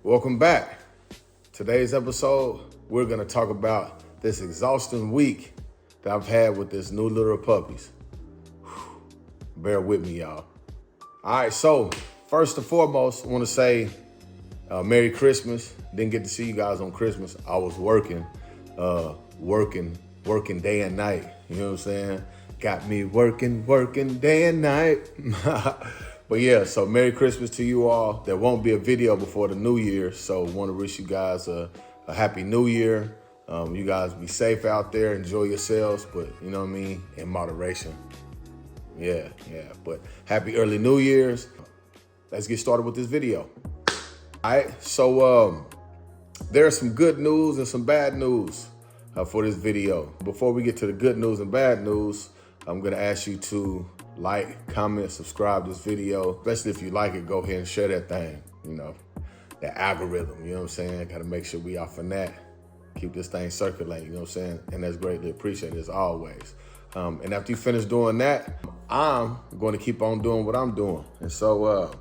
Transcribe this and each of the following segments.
Welcome back. Today's episode, we're gonna talk about this exhausting week that I've had with this new litter of puppies. Bear with me, y'all. All right, so first and foremost, I wanna say Merry Christmas. Didn't get to see you guys on Christmas. I was working day and night. You know what I'm saying? Got me working day and night. But yeah, so Merry Christmas to you all. There won't be a video before the New Year, so want to wish you guys a Happy New Year. You guys be safe out there, enjoy yourselves, but you know what I mean, in moderation. Yeah, but Happy Early New Year's. Let's get started with this video. All right, so there's some good news and some bad news for this video. Before we get to the good news and bad news, I'm gonna ask you to like, comment, subscribe this video. Especially if you like it, go ahead and share that thing. You know, that algorithm, you know what I'm saying? Gotta make sure we off on that. Keep this thing circulating, you know what I'm saying? And that's greatly appreciated as always. And after you finish doing that, I'm going to keep on doing what I'm doing. And so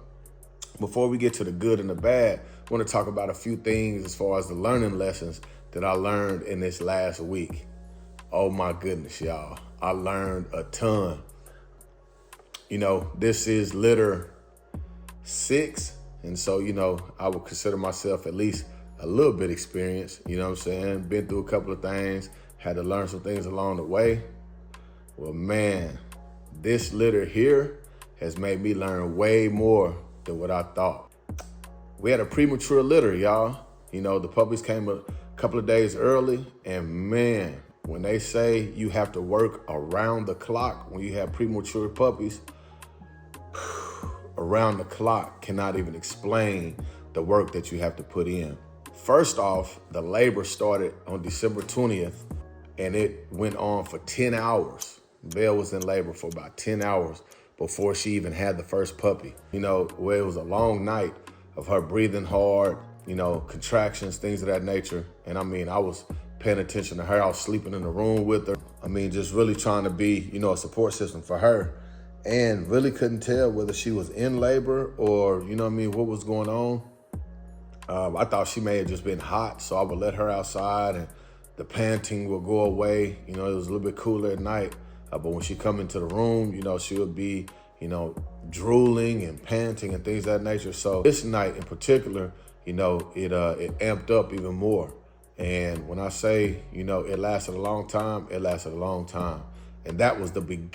before we get to the good and the bad, I want to talk about a few things as far as the learning lessons that I learned in this last week. Oh my goodness, y'all. I learned a ton. You know, this is litter 6. And so, you know, I would consider myself at least a little bit experienced. You know what I'm saying? Been through a couple of things, had to learn some things along the way. Well, man, this litter here has made me learn way more than what I thought. We had a premature litter, y'all. You know, the puppies came a couple of days early, and man, when they say you have to work around the clock when you have premature puppies, around the clock cannot even explain the work that you have to put in. First off, the labor started on December 20th, and it went on for 10 hours. Belle was in labor for about 10 hours before she even had the first puppy. You know, well, it was a long night of her breathing hard, you know, contractions, things of that nature. And I mean, I was paying attention to her. I was sleeping in the room with her. I mean, just really trying to be, you know, a support system for her, and really couldn't tell whether she was in labor or, you know what I mean, what was going on. I thought she may have just been hot, so I would let her outside and the panting would go away. You know, it was a little bit cooler at night, but when she come into the room, you know, she would be, you know, drooling and panting and things of that nature. So this night in particular, you know, it amped up even more. And when I say, you know, it lasted a long time, it lasted a long time. And that was the beginning